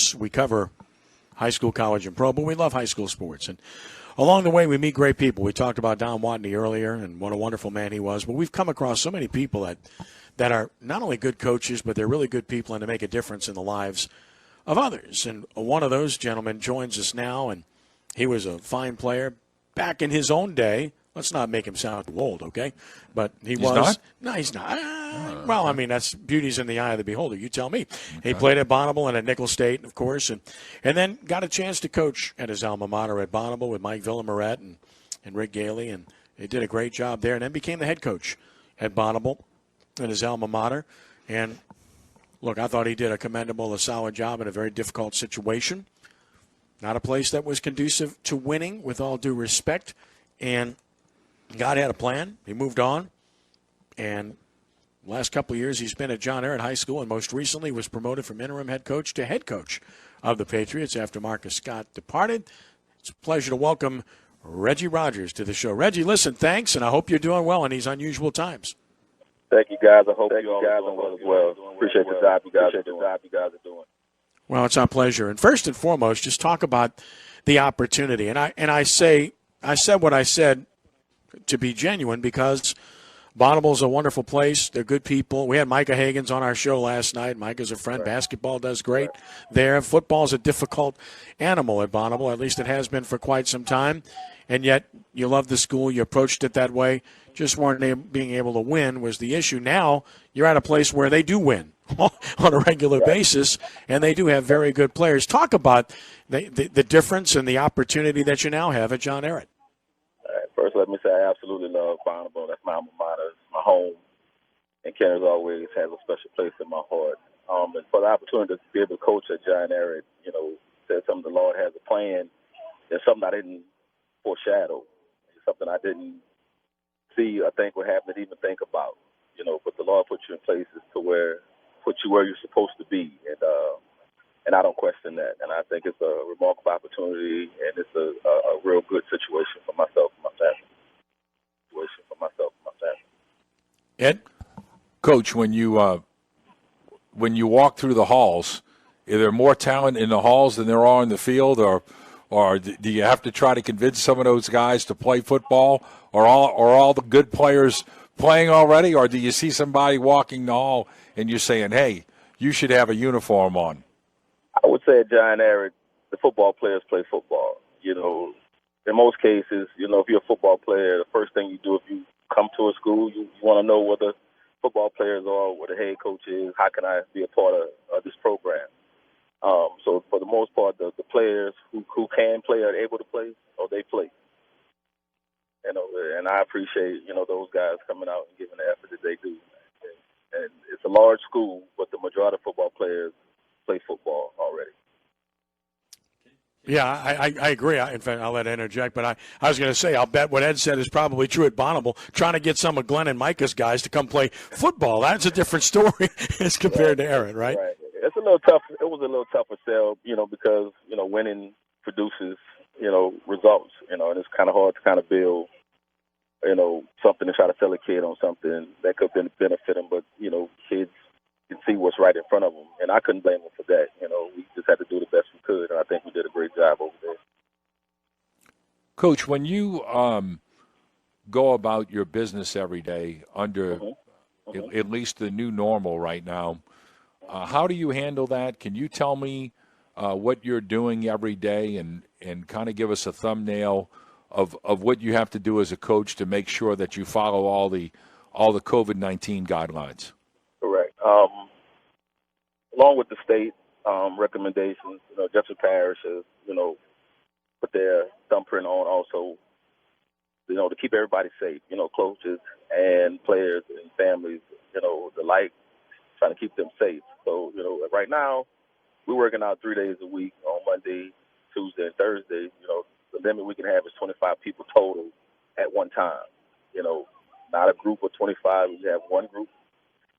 sports. We cover high school, college, and pro, but we love high school sports. And along the way, we meet great people. We talked about Don Watney earlier and what a wonderful man he was. But we've come across so many people that are not only good coaches, but they're really good people and to make a difference in the lives of others. And one of those gentlemen joins us now, and he was a fine player back in his own day. Let's not make him sound too old, okay? But he's was. Not? No, he's not. Well, I mean, that's beauty's in the eye of the beholder. You tell me. Okay. He played at Bonneville and at Nicholls State, of course, and then got a chance to coach at his alma mater at Bonneville with Mike Villamoret and Rick Gailey, and he did a great job there, and then became the head coach at Bonneville at his alma mater. And, look, I thought he did a solid job in a very difficult situation. Not a place that was conducive to winning, with all due respect, and God had a plan. He moved on, and last couple of years he's been at John Ehret High School, and most recently was promoted from interim head coach to head coach of the Patriots after Marcus Scott departed. It's a pleasure to welcome Reggie Rogers to the show. Reggie, listen, thanks, and I hope you're doing well in these unusual times. Thank you, guys. I hope you all are doing well as well. Appreciate the job you guys are doing. Well, it's our pleasure. And first and foremost, just talk about the opportunity. And I said what I said to be genuine, because Bonneville's a wonderful place. They're good people. We had Micah Hagans on our show last night. Micah's a friend. Right. Basketball does great there. Football's a difficult animal at Bonneville. At least it has been for quite some time. And yet you love the school. You approached it that way. Just weren't being able to win was the issue. Now you're at a place where they do win on a regular basis, and they do have very good players. Talk about the difference and the opportunity that you now have at John Ehret. First, let me say I absolutely love Bonneville. That's my alma mater. It's my home. And Ken, as always, has a special place in my heart. And for the opportunity to be able to coach at John Ehret, said something the Lord has a plan. It's something I didn't foreshadow. It's something I didn't see or think would happen, to even think about. But the Lord put you in places to put you where you're supposed to be. And I don't question that. And I think it's a remarkable opportunity, and it's a real good situation for myself and my family. Ed? Coach, when you walk through the halls, is there more talent in the halls than there are in the field, or do you have to try to convince some of those guys to play football, or all the good players playing already, or do you see somebody walking the hall and you're saying, hey, you should have a uniform on? I would say at John Ehret, the football players play football. In most cases, if you're a football player, the first thing you do if you come to a school, you want to know where the football players are, where the head coach is, how can I be a part of this program. So for the most part, the players who can play are able to play, or they play. And I appreciate, those guys coming out and giving the effort that they do. And it's a large school, but the majority of football players play football already. Yeah, I agree. In fact, I'll let Ed interject, but I was going to say, I'll bet what Ed said is probably true at Bonneville, trying to get some of Glenn and Micah's guys to come play football. That's a different story as compared to Ehret, right? Right. It's a little tough. It was a little tougher sell, because, winning produces, results, and it's kind of hard to kind of build, something to try to sell a kid on something that could benefit them, but, kids can see what's right in front of them, and I couldn't blame them for that. We just had to do the best we could, and I think we did a great job over there. Coach, when you go about your business every day under at least the new normal right now, how do you handle that? Can you tell me what you're doing every day and kind of give us a thumbnail of what you have to do as a coach to make sure that you follow all the COVID-19 guidelines? Correct. Along with the state recommendations, Jefferson Parish has, put their thumbprint on also, to keep everybody safe, coaches and players and families, the like, trying to keep them safe. So, right now we're working out 3 days a week on Monday, Tuesday, and Thursday. The limit we can have is 25 people total at one time. Not a group of 25. We have one group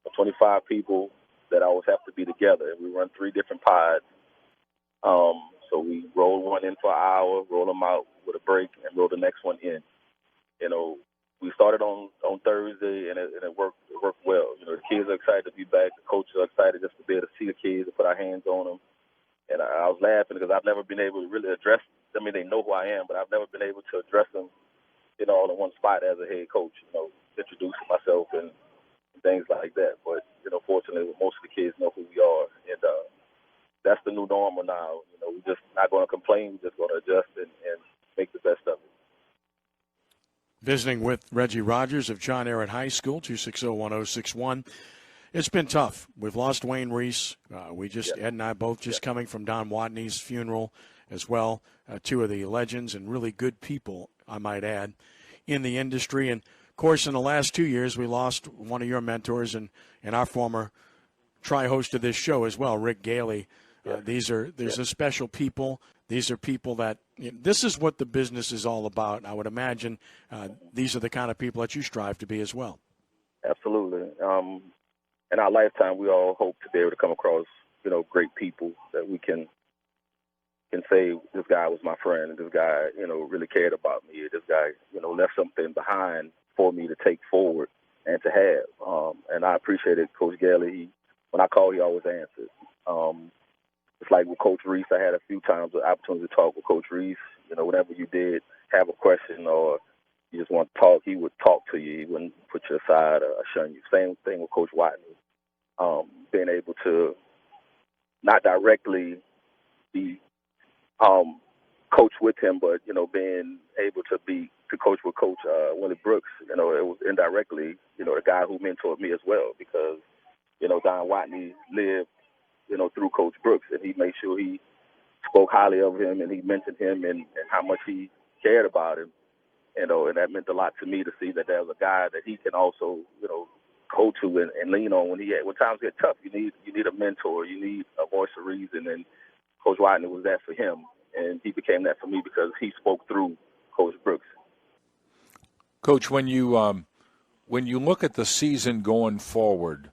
of 25 people that always have to be together. And we run 3 different pods. So we roll one in for an hour, roll them out with a break, and roll the next one in. We started on Thursday, and it worked well. The kids are excited to be back. The coaches are excited just to be able to see the kids and put our hands on them. And I I was laughing because I've never been able to really address. I mean, they know who I am, but I've never been able to address them, all in one spot as a head coach. Introducing myself and things like that. But fortunately, most of the kids know who we are, and that's the new normal now. We're just not going to complain. We're just going to adjust and make the best of it. Visiting with Reggie Rogers of John Ehret High School, 260-1061. It's been tough. We've lost Wayne Reese. Ed and I both just coming from Don Watney's funeral as well. Two of the legends and really good people, I might add, in the industry. And, of course, in the last 2 years, we lost one of your mentors and our former tri-host of this show as well, Rick Gailey. These are special people. These are people that this is what the business is all about. I would imagine these are the kind of people that you strive to be as well. Absolutely. In our lifetime, we all hope to be able to come across, great people that we can say, this guy was my friend, and this guy, really cared about me. This guy, left something behind for me to take forward and to have. And I appreciated Coach Gailey. When I called, he always answered. It's like with Coach Reese, I had a few times the opportunity to talk with Coach Reese. Whenever you did have a question or you just want to talk, he would talk to you. He wouldn't put you aside or shun you. Same thing with Coach Watney. Being able to not directly be coach with him, but, being able to coach with Coach Willie Brooks, it was indirectly, the guy who mentored me as well because, Don Watney lived, through Coach Brooks, and he made sure he spoke highly of him and he mentioned him and how much he cared about him, and that meant a lot to me to see that there was a guy that he can also, go to and lean on when times get tough. You need a mentor, you need a voice of reason, and Coach Watney was that for him, and he became that for me because he spoke through Coach Brooks. Coach, when you look at the season going forward,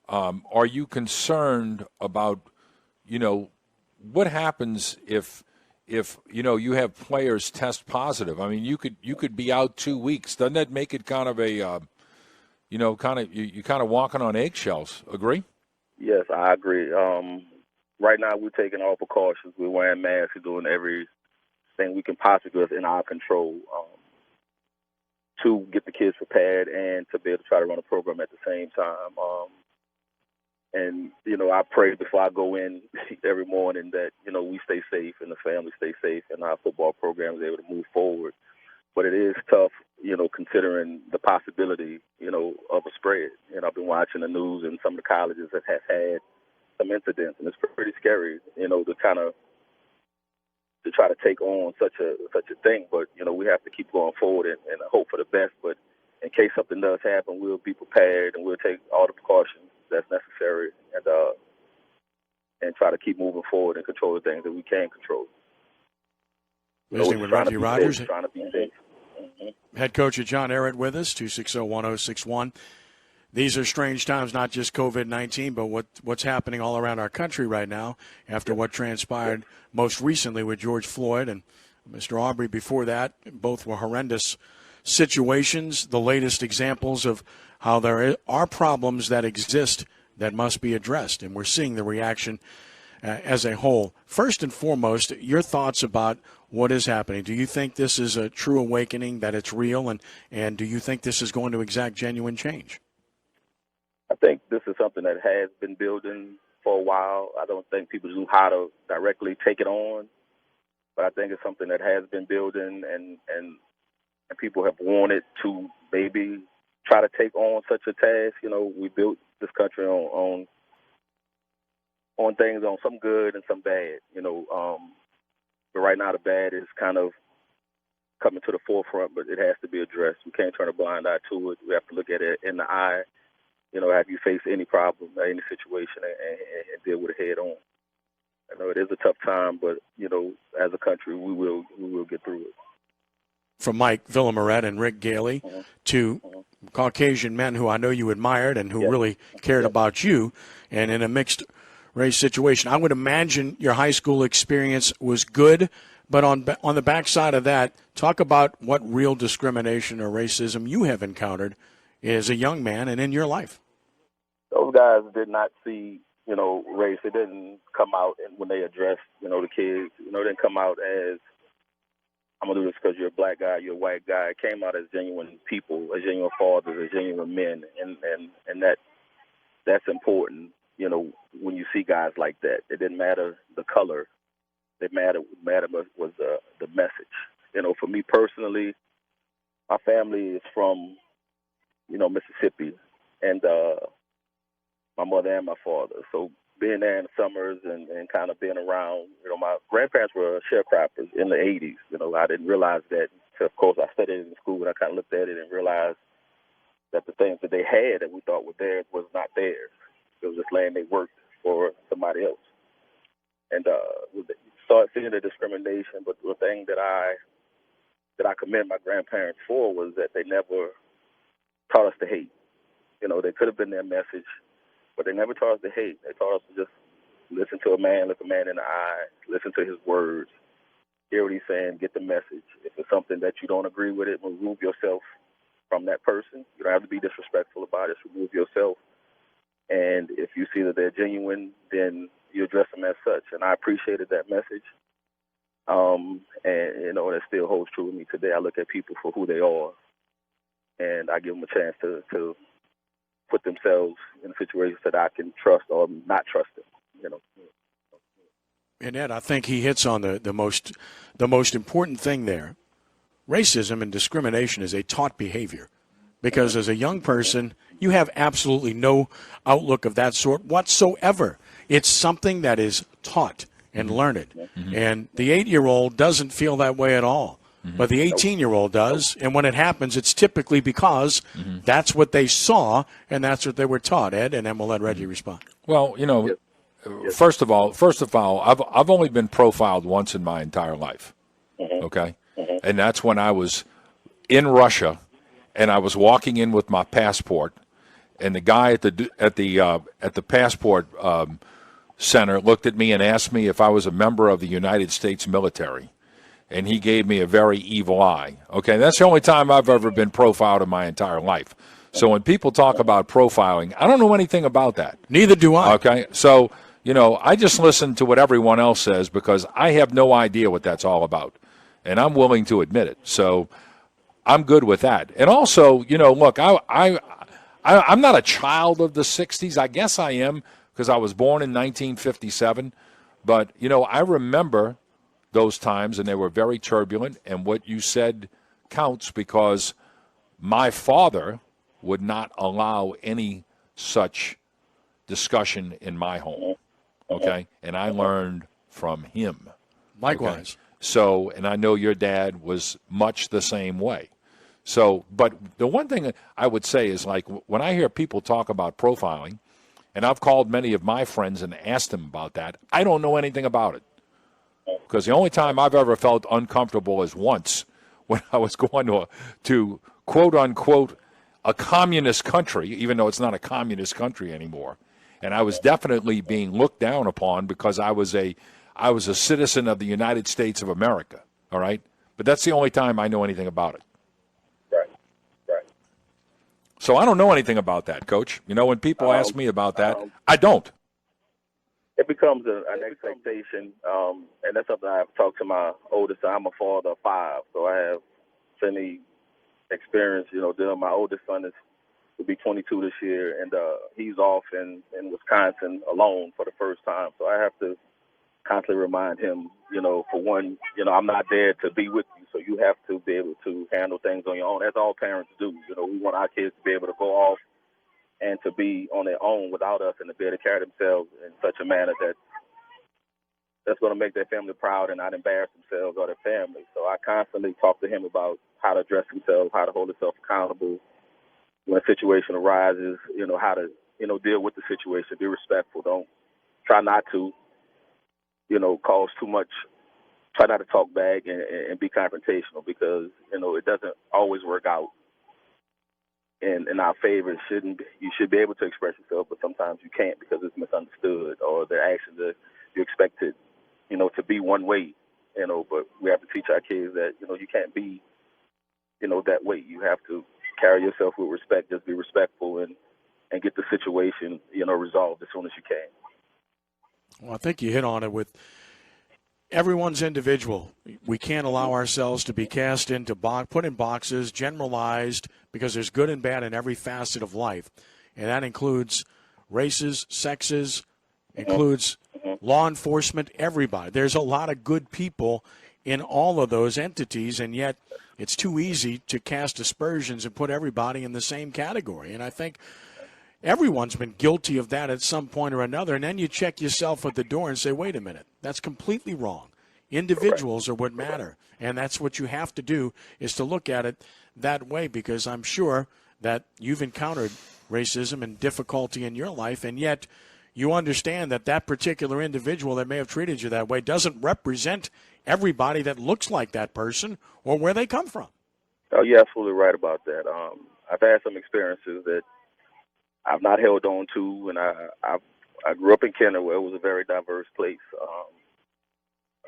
are you concerned about, what happens if you have players test positive? I mean, you could be out 2 weeks. Doesn't that make it kind of a, you kind of walking on eggshells? Agree? Yes, I agree. Right now, we're taking all precautions. We're wearing masks. We're doing everything we can possibly do in our control to get the kids prepared and to be able to try to run a program at the same time. And, I pray before I go in every morning that, we stay safe and the family stay safe and our football program is able to move forward. But it is tough, considering the possibility, of a spread. I've been watching the news and some of the colleges that have had some incidents, and it's pretty scary, to try to take on such a thing. But, we have to keep going forward and hope for the best. But in case something does happen, we'll be prepared and we'll take all the precautions that's necessary and try to keep moving forward and control the things that we can control. Visiting with Reggie Rogers, trying to be safe. Head coach at John Ehret with us, 260-1061. These are strange times, not just COVID-19, but what's happening all around our country right now after what transpired most recently with George Floyd and Mr. Aubrey before that. Both were horrendous situations, the latest examples of how there are problems that exist that must be addressed, and we're seeing the reaction as a whole. First and foremost, your thoughts about what is happening. Do you think this is a true awakening, that it's real, and do you think this is going to exact genuine change? I think this is something that has been building for a while. I don't think people knew how to directly take it on, but I think it's something that has been building, and people have wanted to maybe try to take on such a task. We built this country on things, on some good and some bad. But right now the bad is kind of coming to the forefront, but it has to be addressed. We can't turn a blind eye to it. We have to look at it in the eye. Have you faced any problem, any situation, and deal with it head on. I know it is a tough time, but as a country, we will get through it. From Mike Villamaret and Rick Gailey to Caucasian men who I know you admired and who really cared about you, and in a mixed race situation. I would imagine your high school experience was good, but on the backside of that, talk about what real discrimination or racism you have encountered as a young man and in your life. Those guys did not see race. It didn't come out and when they addressed, the kids, it didn't come out as I'm gonna do this because you're a black guy, you're a white guy. It came out as genuine people, as genuine fathers, as genuine men, and that's important. When you see guys like that, it didn't matter the color. It mattered was the message. For me personally, my family is from Mississippi, and my mother and my father. So being there in the summers and kind of being around, my grandparents were sharecroppers in the 80s. I didn't realize that. So of course, I studied it in school, and I kind of looked at it and realized that the things that they had that we thought were theirs was not theirs. It was just land they worked for somebody else. And we started seeing the discrimination, but the thing that I commend my grandparents for was that they never taught us to hate. They could have been their message, but they never taught us to hate. They taught us to just listen to a man, look a man in the eye, listen to his words, hear what he's saying, get the message. If it's something that you don't agree with, remove yourself from that person. You don't have to be disrespectful about it. Just remove yourself. And if you see that they're genuine, then you address them as such. And I appreciated that message. And that still holds true with me today. I look at people for who they are, and I give them a chance to put themselves in situations that I can trust or not trust them. And Ed, I think he hits on the most important thing there. Racism and discrimination is a taught behavior, because as a young person, you have absolutely no outlook of that sort whatsoever. It's something that is taught and learned. Mm-hmm. And the 8-year-old doesn't feel that way at all. Mm-hmm. But the 18-year-old does, and when it happens, it's typically because that's what they saw and that's what they were taught, Ed, and then we'll let Reggie respond. Well, first of all, I've only been profiled once in my entire life, okay? And that's when I was in Russia, and I was walking in with my passport, and the guy at the passport center looked at me and asked me if I was a member of the United States military. And he gave me a very evil eye. Okay, that's the only time I've ever been profiled in my entire life. So when people talk about profiling, I don't know anything about that. Neither do I. Okay, so, I just listen to what everyone else says because I have no idea what that's all about. And I'm willing to admit it. So I'm good with that. And also, look, I'm not a child of the 60s. I guess I am because I was born in 1957. But, I remember those times, and they were very turbulent, and what you said counts because my father would not allow any such discussion in my home, okay? And I learned from him. Likewise. Okay? So, and I know your dad was much the same way. So, but the one thing I would say is, like, when I hear people talk about profiling, and I've called many of my friends and asked them about that, I don't know anything about it. Because the only time I've ever felt uncomfortable is once when I was going to quote-unquote, a communist country, even though it's not a communist country anymore. And I was definitely being looked down upon because I was a citizen of the United States of America, all right? But that's the only time I know anything about it. Right. So I don't know anything about that, Coach. When people ask me about that, I don't. It becomes an expectation, and that's something I've talked to my oldest son. I'm a father of 5, so I have plenty experience, dealing. My oldest son will be 22 this year, and he's off in Wisconsin alone for the first time. So I have to constantly remind him, for one, I'm not there to be with you, so you have to be able to handle things on your own, as all parents do. We want our kids to be able to go off and to be on their own without us and to be able to carry themselves in such a manner that's going to make their family proud and not embarrass themselves or their family. So I constantly talk to him about how to address himself, how to hold himself accountable when a situation arises, how to, deal with the situation, be respectful. Don't try not to, cause too much, try not to talk back and be confrontational because, it doesn't always work out in our favor. You should be able to express yourself, but sometimes you can't because it's misunderstood or the actions that you expected, to be one way, but we have to teach our kids that, you can't be, that way. You have to carry yourself with respect, just be respectful and get the situation, resolved as soon as you can. Well, I think you hit on it with everyone's individual. We can't allow ourselves to be cast into put in boxes, generalized, because there's good and bad in every facet of life. And that includes races, sexes, includes law enforcement, everybody. There's a lot of good people in all of those entities, and yet it's too easy to cast aspersions and put everybody in the same category. And I think everyone's been guilty of that at some point or another, and then you check yourself at the door and say, wait a minute, that's completely wrong. Individuals are what matter, and that's what you have to do, is to look at it that way, because I'm sure that you've encountered racism and difficulty in your life, and yet you understand that that particular individual that may have treated you that way doesn't represent everybody that looks like that person or where they come from. Oh, you're absolutely right about that. I've had some experiences that I've not held on to, and I grew up in Kenner, where it was a very diverse place.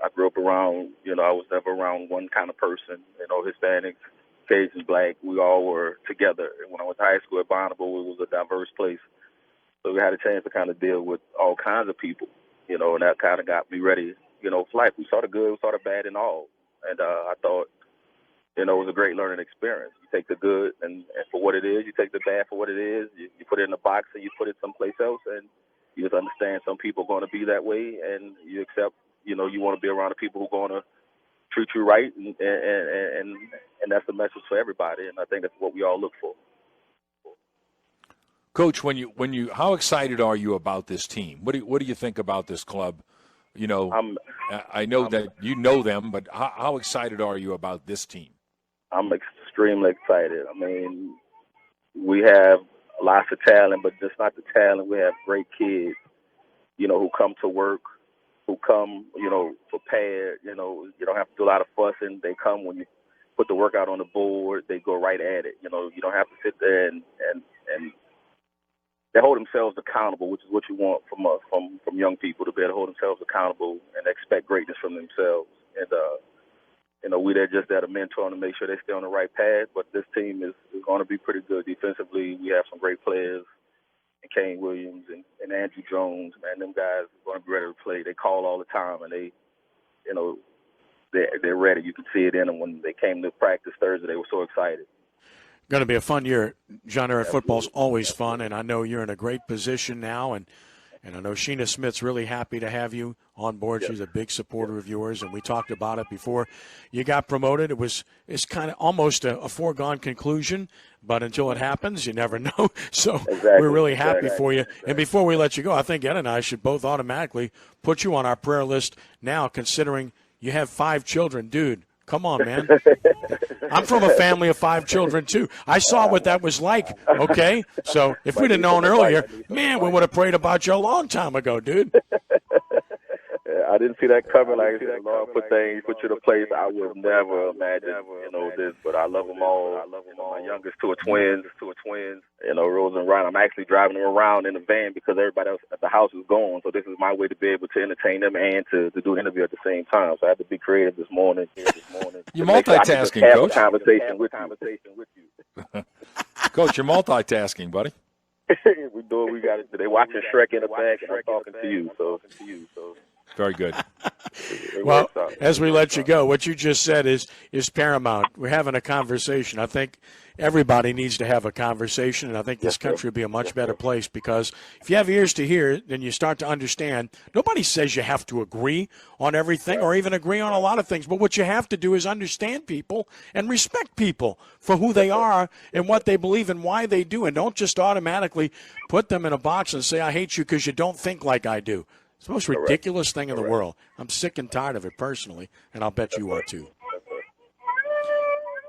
I grew up around, I was never around one kind of person, Hispanics, Cajuns, Black, we all were together. And when I was in high school at Bonneville, it was a diverse place. So we had a chance to kind of deal with all kinds of people, and that kind of got me ready, for life. We saw the good, we saw the bad in all. And I thought, it was a great learning experience. You take the good and for what it is, you take the bad for what it is, you put it in a box and you put it someplace else, and you just understand some people are going to be that way, and you accept, you want to be around the people who are going to treat you right, and that's the message for everybody, and I think that's what we all look for. Coach, when you, how excited are you about this team? What do you think about this club? I know that you know them, but how excited are you about this team? I'm extremely excited. I mean, we have lots of talent, but just not the talent. We have great kids, who come to work, who come, prepared. You don't have to do a lot of fussing. They come when you put the work out on the board. They go right at it. You don't have to sit there and they hold themselves accountable, which is what you want from young people, to be able to hold themselves accountable and expect greatness from themselves. And we're there just there to mentor them to make sure they stay on the right path. But this team is going to be pretty good defensively. We have some great players, and Kane Williams and Andrew Jones. Man, them guys are going to be ready to play. They call all the time, and they're ready. You could see it in them when they came to practice Thursday. They were so excited. Going to be a fun year. John Ehret football's always fun, and I know you're in a great position now, and I know Sheena Smith's really happy to have you on board. She's a big supporter of yours, and we talked about it before you got promoted. It's kind of almost a foregone conclusion, but until it happens, you never know. So we're really happy for you. And before we let you go, I think Ed and I should both automatically put you on our prayer list now, considering you have 5 children. Dude, come on, man. I'm from a family of 5 children, too. I saw what that was like, okay? So if we'd have known earlier, man, we would have prayed about you a long time ago, dude. I didn't see that coming. Like the Lord put you in a place I would never imagine, this. But I love them all. My youngest 2 are twins. Rose and Ryan. I'm actually driving them around in the van because everybody else at the house is gone. So this is my way to be able to entertain them and to do an interview at the same time. So I had to be creative this morning. You're multitasking, Coach. Conversation with you. Coach, you're multitasking, buddy. We do what we got to do. They watching Shrek in the back, and I'm talking to you. So. Very good. Well, as we let you go, what you just said is paramount. We're having a conversation. I think everybody needs to have a conversation, and I think this country would be a much better place, because if you have ears to hear, then you start to understand. Nobody says you have to agree on everything or even agree on a lot of things, but what you have to do is understand people and respect people for who they are and what they believe and why they do, and don't just automatically put them in a box and say, I hate you because you don't think like I do. It's the most ridiculous thing in the world. I'm sick and tired of it personally, and I'll bet you are too.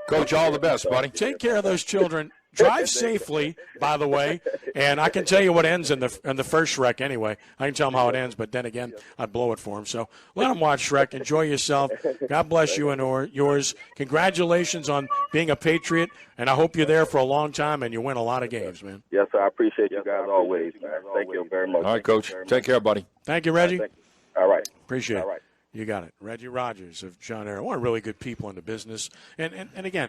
Coach, all the best, buddy. Take care of those children. Drive safely, by the way. And I can tell you what ends in the first Shrek anyway. I can tell them how it ends, but then again, I'd blow it for them. So let them watch Shrek. Enjoy yourself. God bless you and yours. Congratulations on being a Patriot, and I hope you're there for a long time and you win a lot of games, man. Yes, sir. I appreciate you guys always, man. Thank you very much. All right, Coach. Take care, buddy. Thank you, Reggie. All right. Appreciate it. You got it. Reggie Rogers of John Ehret. One of really good people in the business. And again,